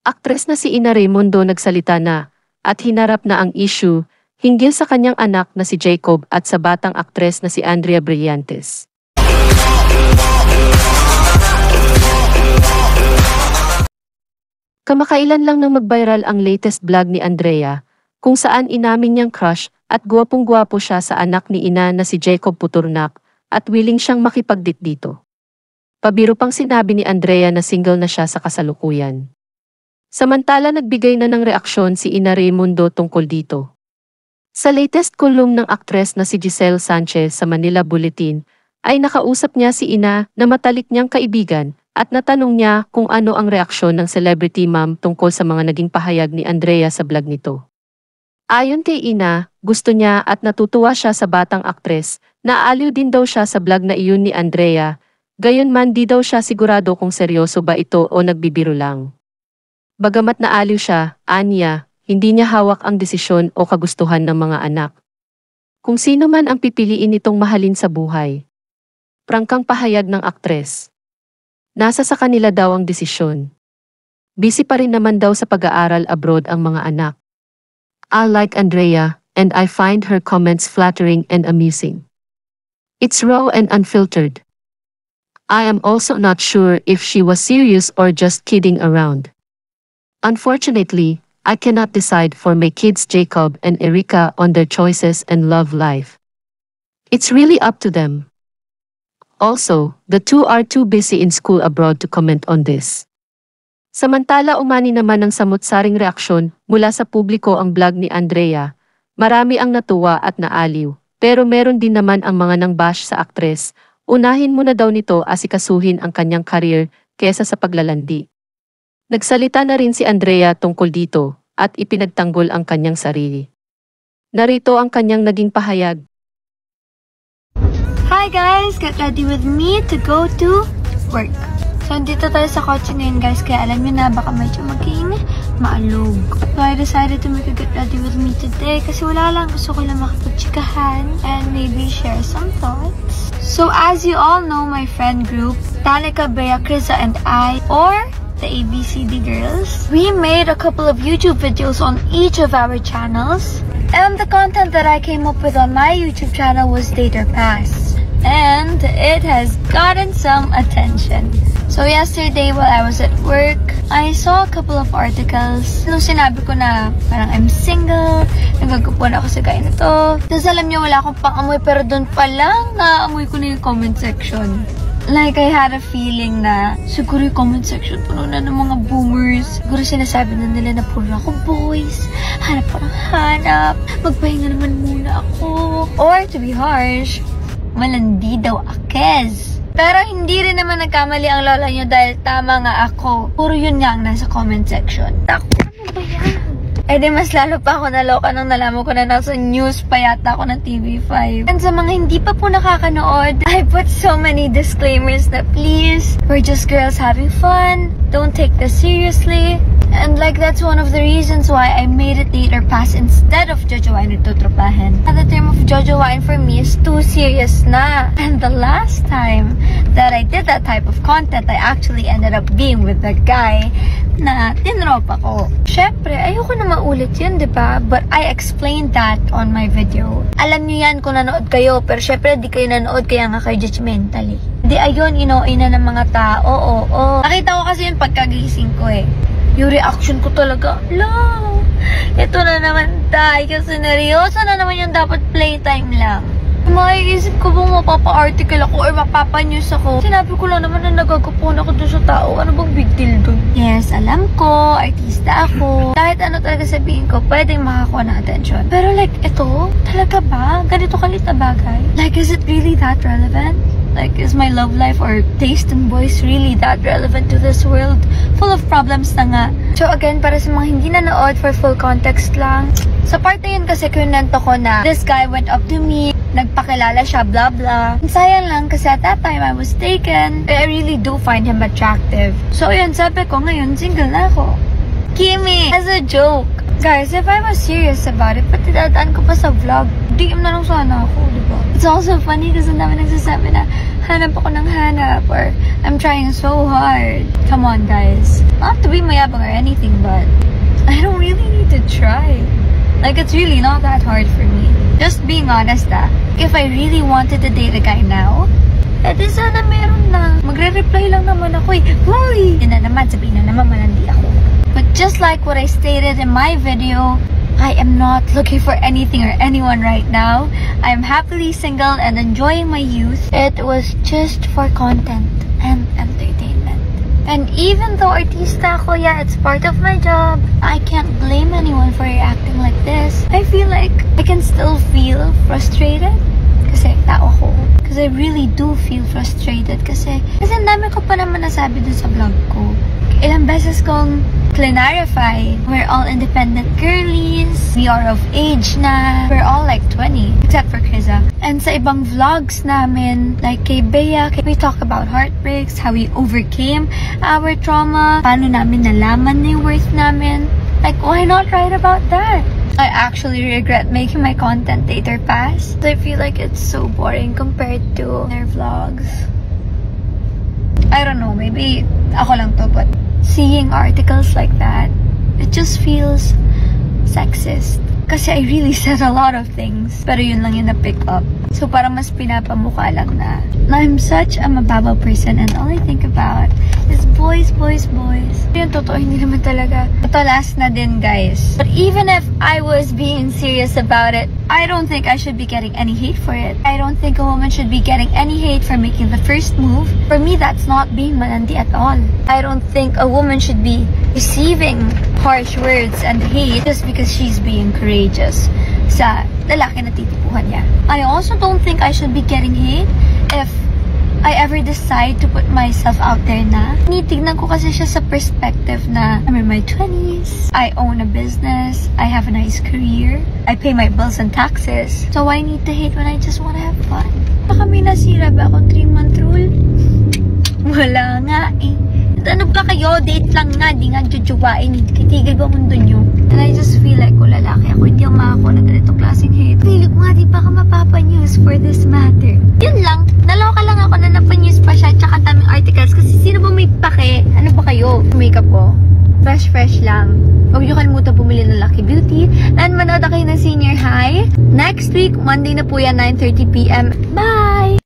Aktres na si Ina Raimundo nagsalita na at hinarap na ang issue hinggil sa kanyang anak na si Jacob at sa batang aktres na si Andrea Brillantes. Kamakailan lang nang mag-viral ang latest vlog ni Andrea, kung saan inamin niyang crush at gwapong-gwapo siya sa anak ni Ina na si Jacob Puturnak at willing siyang makipagdate dito. Pabiro pang sinabi ni Andrea na single na siya sa kasalukuyan. Samantala nagbigay na ng reaksyon si Ina Raimundo tungkol dito. Sa latest column ng aktres na si Giselle Sanchez sa Manila Bulletin, ay nakausap niya si Ina na matalik niyang kaibigan at natanong niya kung ano ang reaksyon ng celebrity mom tungkol sa mga naging pahayag ni Andrea sa vlog nito. Ayon kay Ina, gusto niya at natutuwa siya sa batang aktres, naaliw din daw siya sa vlog na iyon ni Andrea, gayunman di daw siya sigurado kung seryoso ba ito o nagbibiro lang. Bagamat naaliw siya, aniya, hindi niya hawak ang desisyon o kagustuhan ng mga anak. Kung sino man ang pipiliin itong mahalin sa buhay. Prangkang pahayag ng aktres. Nasa sa kanila daw ang desisyon. Busy pa rin naman daw sa pag-aaral abroad ang mga anak. I like Andrea, and I find her comments flattering and amusing. It's raw and unfiltered. I am also not sure if she was serious or just kidding around. Unfortunately, I cannot decide for my kids Jacob and Erica on their choices and love life. It's really up to them. Also, the two are too busy in school abroad to comment on this. Samantala umani naman ng samut-saring reaksyon mula sa publiko ang vlog ni Andrea. Marami ang natuwa at naaliw, pero meron din naman ang mga nang-bash sa aktres. Unahin muna daw nito asikasuhin ang kanyang career kesa sa paglalandi. Nagsalita na rin si Andrea tungkol dito at ipinagtanggol ang kanyang sarili. Narito ang kanyang naging pahayag. Hi guys! Get ready with me to go to work. So, dito tayo sa kotse ngayon guys, kaya alam nyo na baka medyo maging maalog. So, I decided to make a get ready with me today kasi wala lang, gusto ko lang makapagchikahan and maybe share some thoughts. So, as you all know, my friend group, Tanika, Bea, Krisa, and I, or the ABCD girls, we made a couple of YouTube videos on each of our channels. And the content that I came up with on my YouTube channel was Dater Pass. And it has gotten some attention. So yesterday while I was at work, I saw a couple of articles. Nung sinabi ko na parang I'm single, nagagupon ako sa guy na to. Tapos alam niyo wala akong pang-amoy pero doon pa lang naamoy ko na yung comment section. Like, I had a feeling na siguro yung comment section puno na ng mga boomers. Siguro sinasabi na nila na puro ako boys. Hanap ako ng hanap. Magpahinga naman muna ako. Or, to be harsh, malandi daw akez. Pero hindi rin naman nagkamali ang lola nyo dahil tama nga ako. Puro yun nga ang nasa comment section. Ako, ano ba yan? Eh di mas lalo pa ako naloka nang nalaman ko na nasa news pa yata ako ng TV5. And sa mga hindi pa po nakakanood, I put so many disclaimers na please, we're just girls having fun. Don't take this seriously. And like that's one of the reasons why I made it Dater Pass instead of Jojowain or Tutropahin. The term of Jojowain for me is too serious na. And the last time that I did that type of content, I actually ended up being with the guy na tinropa ko. Syempre, ayoko na maulit yun, diba? But I explained that on my video. Alam niyo yan kung nanood kayo, pero syempre di kayo nanood kaya nga kayo judgmentally. Di ayun, ina ng mga tao, oo. Nakita ko kasi yun pagkagising ko eh. Yung reaction ko talaga, la, ito na naman tayo kasi neryoso na naman yung dapat playtime lang. Maiisip ko bang mapapa-article ako or mapapa-news ako. Sinabi ko lang naman na nagagapon ako dun sa tao. Ano bang big deal dun? Yes, alam ko, artista ako. Kahit ano talaga sabihin ko, pwedeng makakuha ng attention. Pero like, ito, talaga ba? Ganito kalit na bagay? Like, is it really that relevant? Like, is my love life or taste in boys really that relevant to this world? Full of problems na nga. So again, para sa mga hindi nanood, for full context lang, sa part na yun kasi kunento ko na this guy went up to me, nagpakilala siya, blah blah. Sayang lang kasi at that time I was taken. I really do find him attractive. So yun, sabi ko ngayon, single na ako. Kimi, as a joke. Guys, if I was serious about it, pati dadaan ko pa sa vlog. DM na lang sana ako, diba? It's also funny kasi ang dami nagsasabi na hanap ako ng hanap or I'm trying so hard. Come on, guys. Not to be mayabang or anything, but I don't really need to try. Like, it's really not that hard for me. Just being honest, if I really wanted to date a guy now, edi sana meron na. Magre-reply lang naman ako eh. Hoy! Yun na naman, sabihin na naman malandi ako. But just like what I stated in my video, I am not looking for anything or anyone right now. I am happily single and enjoying my youth. It was just for content and entertainment. And even though artista ako, yeah, it's part of my job, I can't blame anyone for reacting like this. I feel like I can still feel frustrated. Kasi tao ko. Because I really do feel frustrated. Kasi ang dami ko pa naman nasabi dun sa vlog ko. Ilang beses kong clarify, we're all independent girlies. We are of age na. We're all like 20. Except for Kriza. And sa ibang vlogs namin, like kay Bea, we talk about heartbreaks, how we overcame our trauma, paano namin nalaman na yung worth namin. Like, why not write about that? I actually regret making my content later pass. I feel like it's so boring compared to their vlogs. I don't know, maybe ako lang to, but seeing articles like that, it just feels sexist. Kasi I really said a lot of things, pero yun lang yung na-pick up. So parang mas pinapamukha lang na I'm such a mababaw person and all I think about is boys, boys, boys. Yung totoo, hindi naman talaga. Ito last na din, guys. But even if I was being serious about it, I don't think I should be getting any hate for it. I don't think a woman should be getting any hate for making the first move. For me, that's not being malandi at all. I don't think a woman should be receiving harsh words and hate just because she's being courageous sa lalaki na titipuhan niya. I also don't think I should be getting hate if I ever decide to put myself out there na. Tinitignan ko kasi siya sa perspective na I'm in my 20s, I own a business, I have a nice career, I pay my bills and taxes. So why need to hate when I just wanna have fun? Baka may nasira ba akong 3-month rule? Wala nga eh. Ano ba kayo? Date lang nga, di nga jujuwain. Kitigil ba mundo nyo? And I just feel like kung lalaki ako, hindi ako makakuha ng ganitong klaseng hate. Feeling ko nga, di pa ka mapapa-news for this matter. Yun lang, naloka lang ako na napanews pa siya tsaka daming articles kasi sino ba may pake? Ano ba kayo? Makeup ko. Fresh lang. Huwag nyo kalimutan bumili ng Lucky Beauty. And manood na kayo ng Senior High. Next week, Monday na po yan, 9:30 PM. Bye!